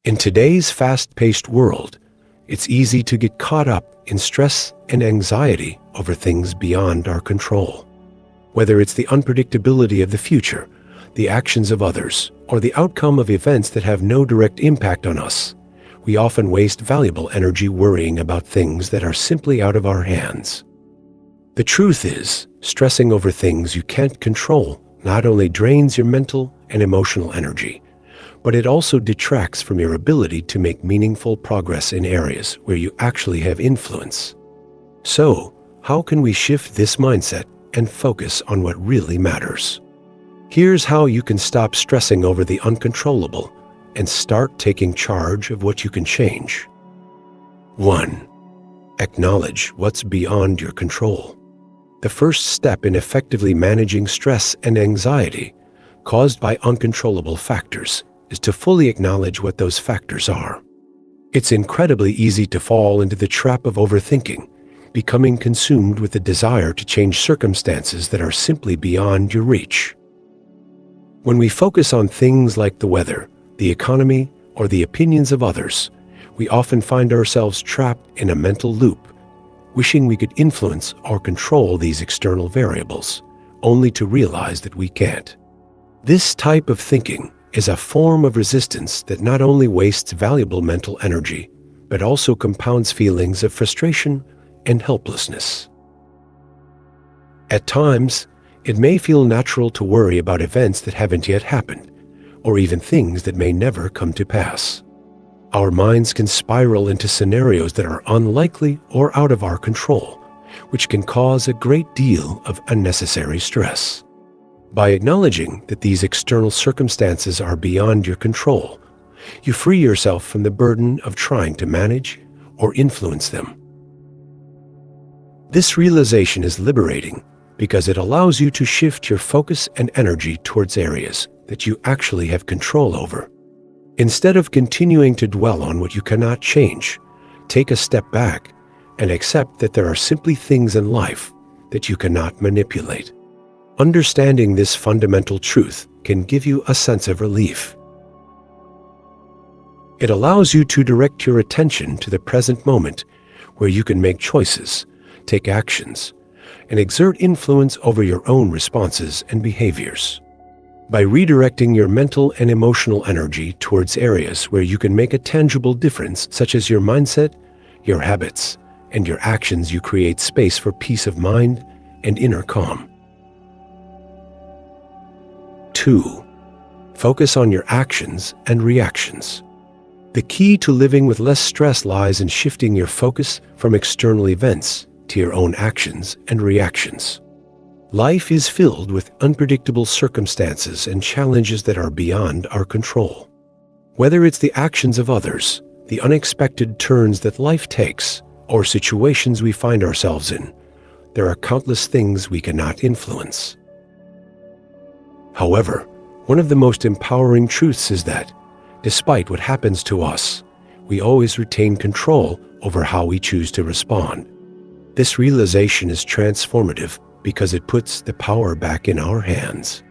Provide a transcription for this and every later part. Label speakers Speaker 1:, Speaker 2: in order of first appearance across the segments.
Speaker 1: In today's fast-paced world, it's easy to get caught up in stress and anxiety over things beyond our control. Whether it's the unpredictability of the future, the actions of others, or the outcome of events that have no direct impact on us, we often waste valuable energy worrying about things that are simply out of our hands. The truth is, stressing over things you can't control not only drains your mental and emotional energy, but it also detracts from your ability to make meaningful progress in areas where you actually have influence. So, how can we shift this mindset and focus on what really matters? Here's how you can stop stressing over the uncontrollable and start taking charge of what you can change. 1. Acknowledge what's beyond your control. The first step in effectively managing stress and anxiety caused by uncontrollable factors is to fully acknowledge what those factors are. It's incredibly easy to fall into the trap of overthinking, becoming consumed with the desire to change circumstances that are simply beyond your reach. When we focus on things like the weather, the economy, or the opinions of others, we often find ourselves trapped in a mental loop, wishing we could influence or control these external variables, only to realize that we can't. This type of thinking is a form of resistance that not only wastes valuable mental energy, but also compounds feelings of frustration and helplessness. At times, it may feel natural to worry about events that haven't yet happened, or even things that may never come to pass. Our minds can spiral into scenarios that are unlikely or out of our control, which can cause a great deal of unnecessary stress. By acknowledging that these external circumstances are beyond your control, you free yourself from the burden of trying to manage or influence them. This realization is liberating because it allows you to shift your focus and energy towards areas that you actually have control over. Instead of continuing to dwell on what you cannot change, take a step back and accept that there are simply things in life that you cannot manipulate. Understanding this fundamental truth can give you a sense of relief. It allows you to direct your attention to the present moment where you can make choices, take actions, and exert influence over your own responses and behaviors. By redirecting your mental and emotional energy towards areas where you can make a tangible difference, such as your mindset, your habits, and your actions, you create space for peace of mind and inner calm. 2. Focus on your actions and reactions. The key to living with less stress lies in shifting your focus from external events to your own actions and reactions. Life is filled with unpredictable circumstances and challenges that are beyond our control. Whether it's the actions of others, the unexpected turns that life takes, or situations we find ourselves in, there are countless things we cannot influence. However, one of the most empowering truths is that, despite what happens to us, we always retain control over how we choose to respond. This realization is transformative because it puts the power back in our hands.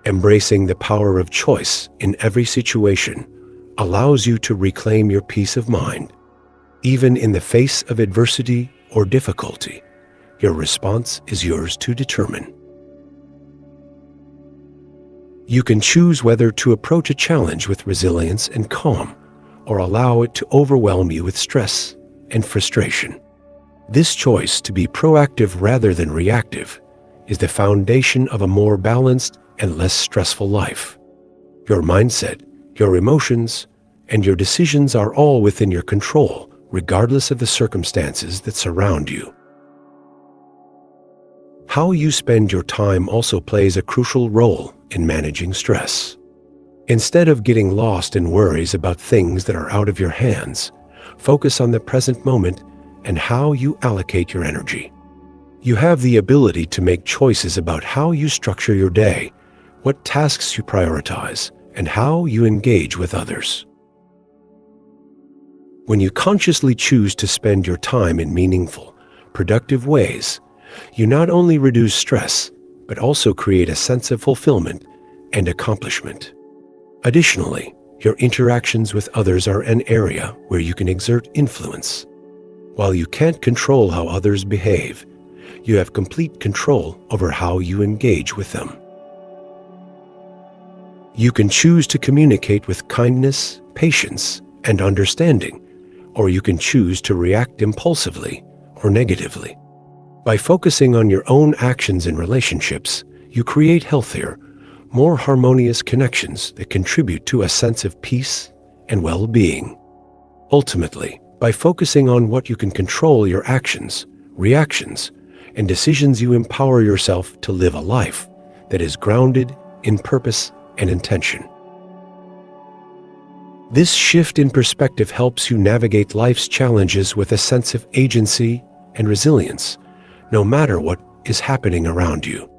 Speaker 1: Embracing the power of choice in every situation allows you to reclaim your peace of mind. Even in the face of adversity or difficulty, your response is yours to determine. You can choose whether to approach a challenge with resilience and calm, or allow it to overwhelm you with stress and frustration. This choice to be proactive rather than reactive is the foundation of a more balanced and less stressful life. Your mindset, your emotions, and your decisions are all within your control, regardless of the circumstances that surround you. How you spend your time also plays a crucial role in managing stress. Instead of getting lost in worries about things that are out of your hands, focus on the present moment and how you allocate your energy. You have the ability to make choices about how you structure your day, what tasks you prioritize, and how you engage with others. When you consciously choose to spend your time in meaningful, productive ways, you not only reduce stress, but also create a sense of fulfillment and accomplishment. Additionally, Your interactions with others are an area where you can exert influence. While you can't control how others behave, you have complete control over how you engage with them. You can choose to communicate with kindness, patience, and understanding, or you can choose to react impulsively or negatively. By focusing on your own actions and relationships, you create healthier, more harmonious connections that contribute to a sense of peace and well-being. Ultimately, by focusing on what you can control, your actions, reactions, and decisions, you empower yourself to live a life that is grounded in purpose and intention. This shift in perspective helps you navigate life's challenges with a sense of agency and resilience, no matter what is happening around you.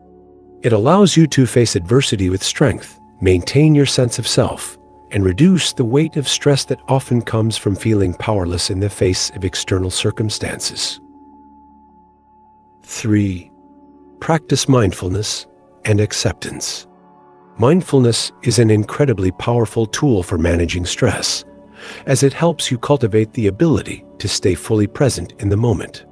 Speaker 1: It allows you to face adversity with strength, maintain your sense of self, and reduce the weight of stress that often comes from feeling powerless in the face of external circumstances. 3. Practice mindfulness and acceptance. Mindfulness is an incredibly powerful tool for managing stress, as it helps you cultivate the ability to stay fully present in the moment.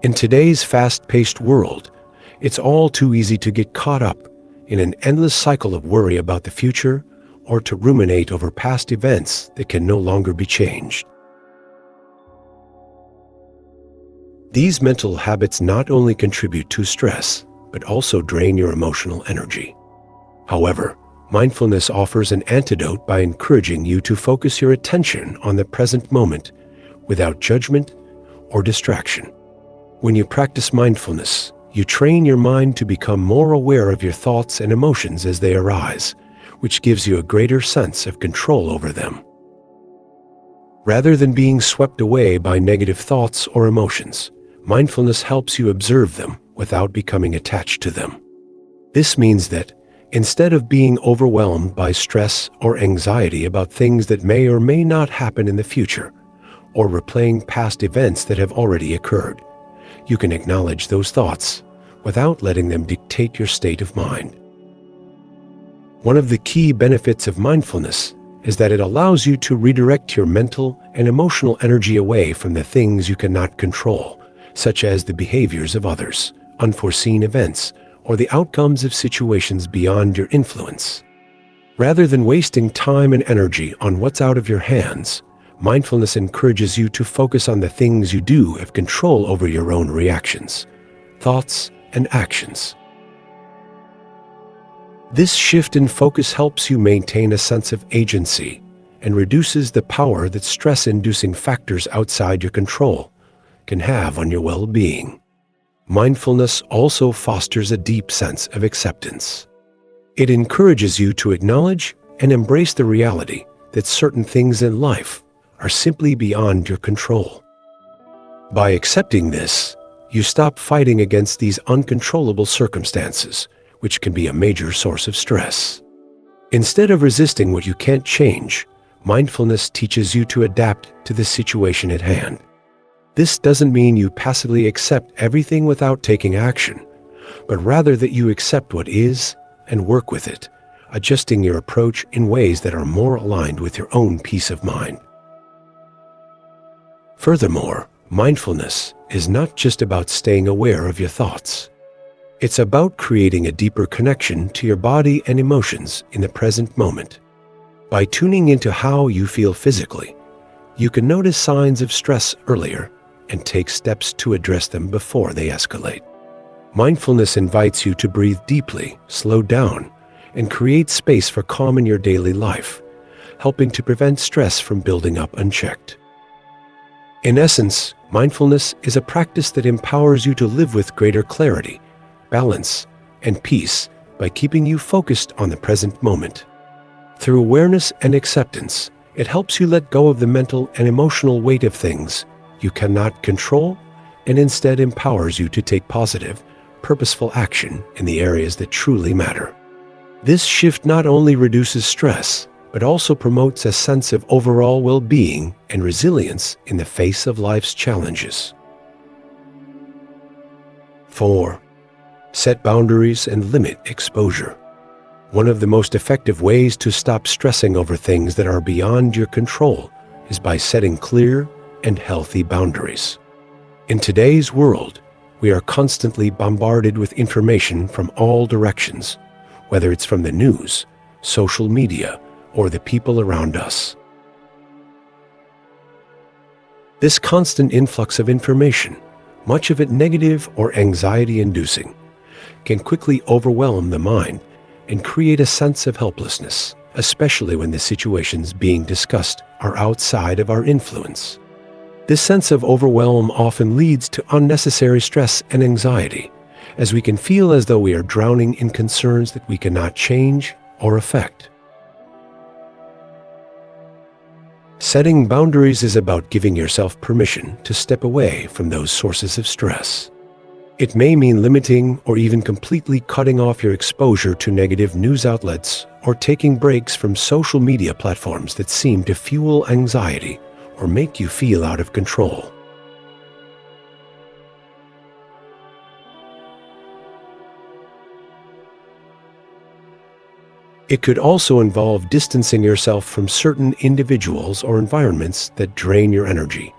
Speaker 1: In today's fast-paced world, it's all too easy to get caught up in an endless cycle of worry about the future or to ruminate over past events that can no longer be changed. These mental habits not only contribute to stress, but also drain your emotional energy. However, mindfulness offers an antidote by encouraging you to focus your attention on the present moment without judgment or distraction. When you practice mindfulness, you train your mind to become more aware of your thoughts and emotions as they arise, which gives you a greater sense of control over them. Rather than being swept away by negative thoughts or emotions, mindfulness helps you observe them without becoming attached to them. This means that, instead of being overwhelmed by stress or anxiety about things that may or may not happen in the future, or replaying past events that have already occurred, you can acknowledge those thoughts without letting them dictate your state of mind. One of the key benefits of mindfulness is that it allows you to redirect your mental and emotional energy away from the things you cannot control, such as the behaviors of others, unforeseen events, or the outcomes of situations beyond your influence. Rather than wasting time and energy on what's out of your hands, mindfulness encourages you to focus on the things you do have control over: your own reactions, thoughts, and actions. This shift in focus helps you maintain a sense of agency and reduces the power that stress-inducing factors outside your control can have on your well-being. Mindfulness also fosters a deep sense of acceptance. It encourages you to acknowledge and embrace the reality that certain things in life are simply beyond your control. By accepting this, you stop fighting against these uncontrollable circumstances, which can be a major source of stress. Instead of resisting what you can't change, mindfulness teaches you to adapt to the situation at hand. This doesn't mean you passively accept everything without taking action, but rather that you accept what is and work with it, adjusting your approach in ways that are more aligned with your own peace of mind. Furthermore, mindfulness is not just about staying aware of your thoughts. It's about creating a deeper connection to your body and emotions in the present moment. By tuning into how you feel physically, you can notice signs of stress earlier and take steps to address them before they escalate. Mindfulness invites you to breathe deeply, slow down, and create space for calm in your daily life, helping to prevent stress from building up unchecked. In essence, mindfulness is a practice that empowers you to live with greater clarity, balance, and peace by keeping you focused on the present moment. Through awareness and acceptance, it helps you let go of the mental and emotional weight of things you cannot control and instead empowers you to take positive, purposeful action in the areas that truly matter. This shift not only reduces stress, but also promotes a sense of overall well-being and resilience in the face of life's challenges. 4. Set boundaries and limit exposure. One of the most effective ways to stop stressing over things that are beyond your control is by setting clear and healthy boundaries. In today's world, we are constantly bombarded with information from all directions, whether it's from the news, social media, or the people around us. This constant influx of information, much of it negative or anxiety-inducing, can quickly overwhelm the mind and create a sense of helplessness, especially when the situations being discussed are outside of our influence. This sense of overwhelm often leads to unnecessary stress and anxiety, as we can feel as though we are drowning in concerns that we cannot change or affect. Setting boundaries is about giving yourself permission to step away from those sources of stress. It may mean limiting or even completely cutting off your exposure to negative news outlets or taking breaks from social media platforms that seem to fuel anxiety or make you feel out of control. It could also involve distancing yourself from certain individuals or environments that drain your energy,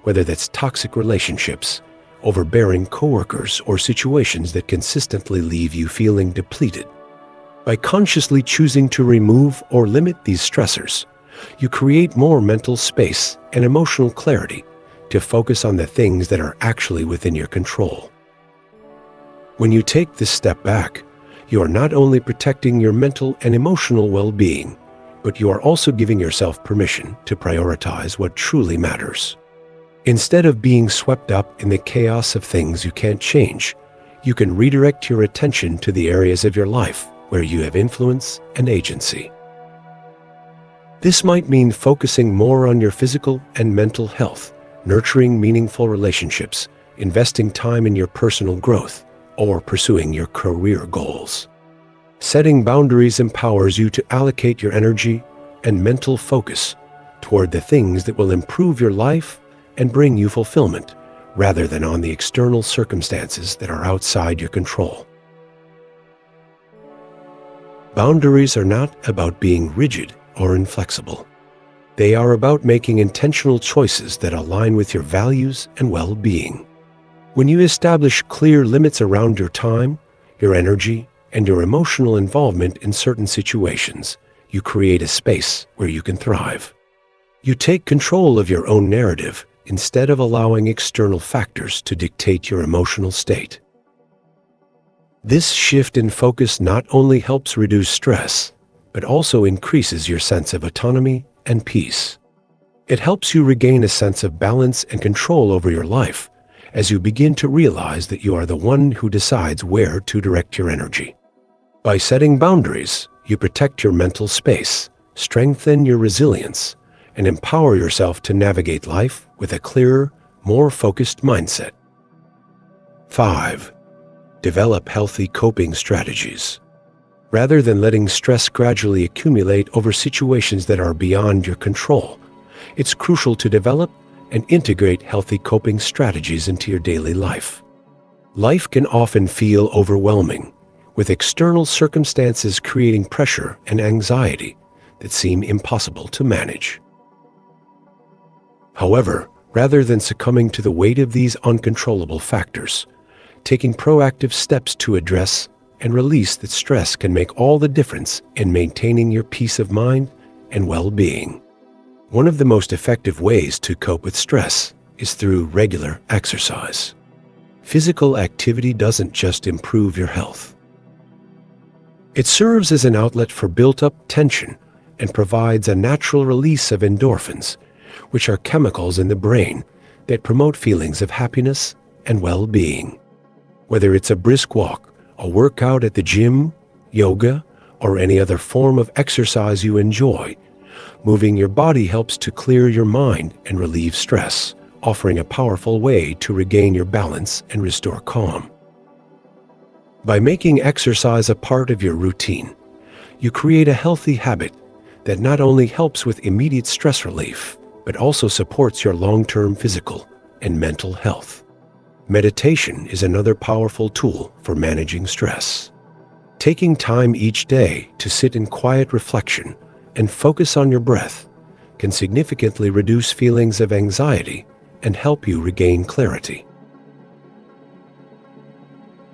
Speaker 1: whether that's toxic relationships, overbearing coworkers, or situations that consistently leave you feeling depleted. By consciously choosing to remove or limit these stressors, you create more mental space and emotional clarity to focus on the things that are actually within your control. When you take this step back, you are not only protecting your mental and emotional well-being, but you are also giving yourself permission to prioritize what truly matters. Instead of being swept up in the chaos of things you can't change, you can redirect your attention to the areas of your life where you have influence and agency. This might mean focusing more on your physical and mental health, nurturing meaningful relationships, investing time in your personal growth, or pursuing your career goals. Setting boundaries empowers you to allocate your energy and mental focus toward the things that will improve your life and bring you fulfillment, rather than on the external circumstances that are outside your control. Boundaries are not about being rigid or inflexible. They are about making intentional choices that align with your values and well-being. When you establish clear limits around your time, your energy, and your emotional involvement in certain situations, you create a space where you can thrive. You take control of your own narrative instead of allowing external factors to dictate your emotional state. This shift in focus not only helps reduce stress, but also increases your sense of autonomy and peace. It helps you regain a sense of balance and control over your life, as you begin to realize that you are the one who decides where to direct your energy. By setting boundaries, you protect your mental space, strengthen your resilience, and empower yourself to navigate life with a clearer, more focused mindset. 5. Develop healthy coping strategies. Rather than letting stress gradually accumulate over situations that are beyond your control, it's crucial to develop and integrate healthy coping strategies into your daily life. Life can often feel overwhelming, with external circumstances creating pressure and anxiety that seem impossible to manage. However, rather than succumbing to the weight of these uncontrollable factors, taking proactive steps to address and release the stress can make all the difference in maintaining your peace of mind and well-being. One of the most effective ways to cope with stress is through regular exercise. Physical activity doesn't just improve your health. It serves as an outlet for built-up tension and provides a natural release of endorphins, which are chemicals in the brain that promote feelings of happiness and well-being. Whether it's a brisk walk, a workout at the gym, yoga, or any other form of exercise you enjoy, moving your body helps to clear your mind and relieve stress, offering a powerful way to regain your balance and restore calm. By making exercise a part of your routine, you create a healthy habit that not only helps with immediate stress relief, but also supports your long-term physical and mental health. Meditation is another powerful tool for managing stress. Taking time each day to sit in quiet reflection and focus on your breath can significantly reduce feelings of anxiety and help you regain clarity.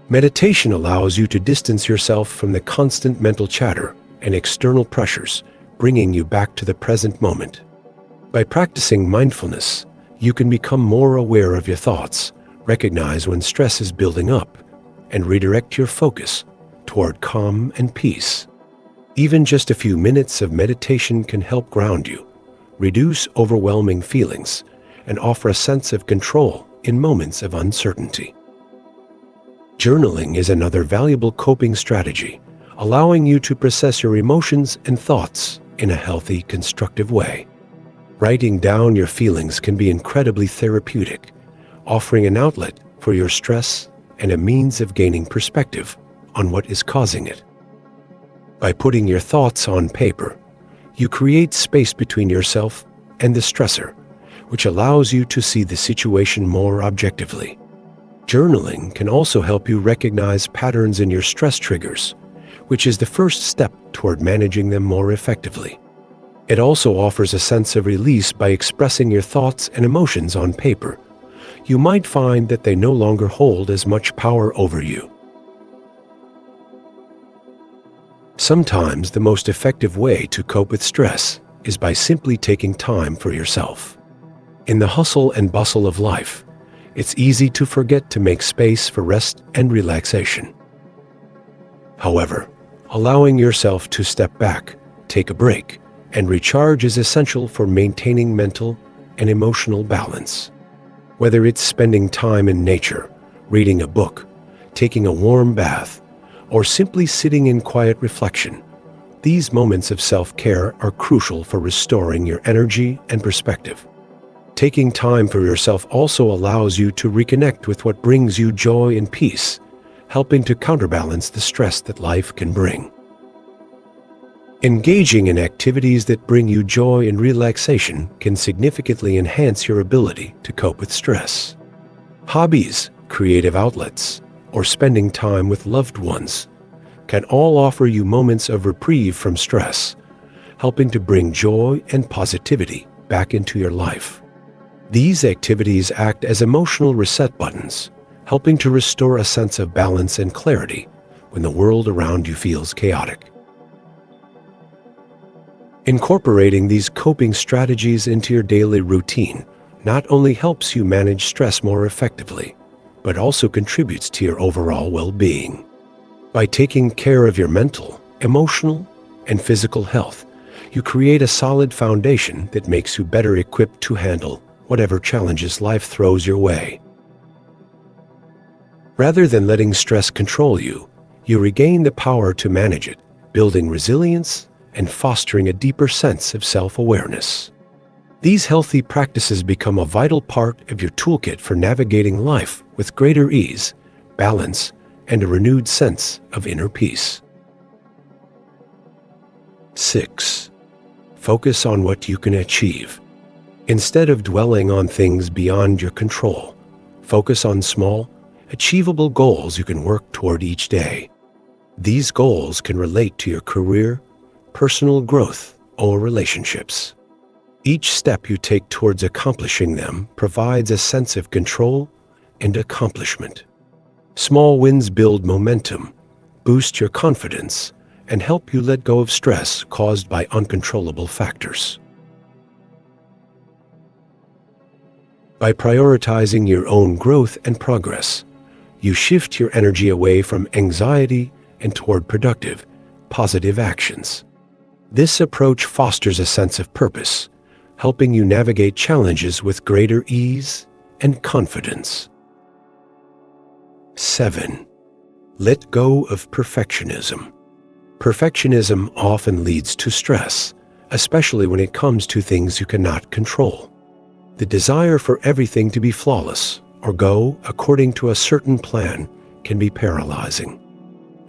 Speaker 1: Meditation allows you to distance yourself from the constant mental chatter and external pressures, bringing you back to the present moment. By practicing mindfulness, you can become more aware of your thoughts, recognize when stress is building up, and redirect your focus toward calm and peace. Even just a few minutes of meditation can help ground you, reduce overwhelming feelings, and offer a sense of control in moments of uncertainty. Journaling is another valuable coping strategy, allowing you to process your emotions and thoughts in a healthy, constructive way. Writing down your feelings can be incredibly therapeutic, offering an outlet for your stress and a means of gaining perspective on what is causing it. By putting your thoughts on paper, you create space between yourself and the stressor, which allows you to see the situation more objectively. Journaling can also help you recognize patterns in your stress triggers, which is the first step toward managing them more effectively. It also offers a sense of release by expressing your thoughts and emotions on paper. You might find that they no longer hold as much power over you. Sometimes the most effective way to cope with stress is by simply taking time for yourself. In the hustle and bustle of life, it's easy to forget to make space for rest and relaxation. However, allowing yourself to step back, take a break, and recharge is essential for maintaining mental and emotional balance. Whether it's spending time in nature, reading a book, taking a warm bath, or simply sitting in quiet reflection, these moments of self-care are crucial for restoring your energy and perspective. Taking time for yourself also allows you to reconnect with what brings you joy and peace, helping to counterbalance the stress that life can bring. Engaging in activities that bring you joy and relaxation can significantly enhance your ability to cope with stress. Hobbies, creative outlets, or spending time with loved ones can all offer you moments of reprieve from stress, helping to bring joy and positivity back into your life. These activities act as emotional reset buttons, helping to restore a sense of balance and clarity when the world around you feels chaotic. Incorporating these coping strategies into your daily routine not only helps you manage stress more effectively, but also contributes to your overall well-being. By taking care of your mental, emotional, and physical health, you create a solid foundation that makes you better equipped to handle whatever challenges life throws your way. Rather than letting stress control you, you regain the power to manage it, building resilience and fostering a deeper sense of self-awareness. These healthy practices become a vital part of your toolkit for navigating life with greater ease, balance, and a renewed sense of inner peace. 6. Focus on what you can achieve. Instead of dwelling on things beyond your control, focus on small, achievable goals you can work toward each day. These goals can relate to your career, personal growth, or relationships. Each step you take towards accomplishing them provides a sense of control and accomplishment. Small wins build momentum, boost your confidence, and help you let go of stress caused by uncontrollable factors. By prioritizing your own growth and progress, you shift your energy away from anxiety and toward productive, positive actions. This approach fosters a sense of purpose, helping you navigate challenges with greater ease and confidence. 7. Let go of perfectionism. Perfectionism often leads to stress, especially when it comes to things you cannot control. The desire for everything to be flawless or go according to a certain plan can be paralyzing.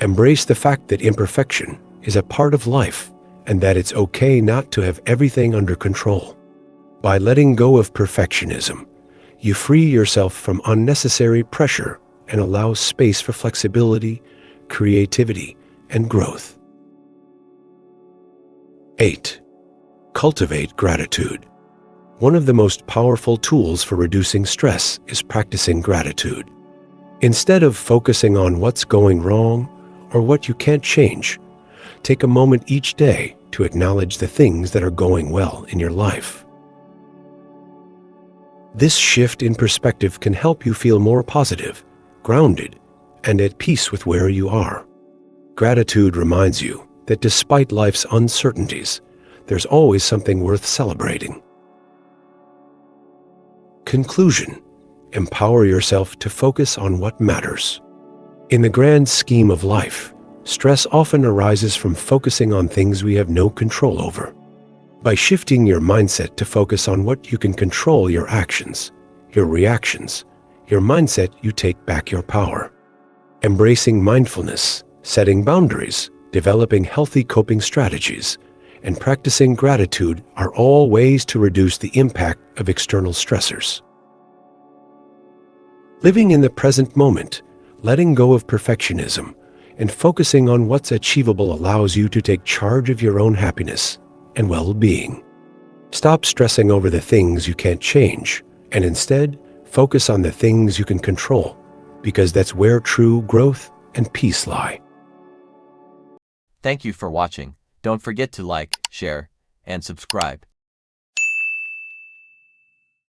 Speaker 1: Embrace the fact that imperfection is a part of life and that it's okay not to have everything under control. By letting go of perfectionism, you free yourself from unnecessary pressure and allow space for flexibility, creativity, and growth. 8. Cultivate gratitude. One of the most powerful tools for reducing stress is practicing gratitude. Instead of focusing on what's going wrong or what you can't change, take a moment each day to acknowledge the things that are going well in your life. This shift in perspective can help you feel more positive, grounded, and at peace with where you are. Gratitude reminds you that despite life's uncertainties, there's always something worth celebrating. Conclusion: empower yourself to focus on what matters. In the grand scheme of life, stress often arises from focusing on things we have no control over. By shifting your mindset to focus on what you can control, your actions, your reactions, your mindset, you take back your power. Embracing mindfulness, setting boundaries, developing healthy coping strategies, and practicing gratitude are all ways to reduce the impact of external stressors. Living in the present moment, letting go of perfectionism, and focusing on what's achievable allows you to take charge of your own happiness and well-being. Stop stressing over the things you can't change, and instead focus on the things you can control, because that's where true growth and peace lie.
Speaker 2: Thank you for watching. Don't forget to like, share, and subscribe.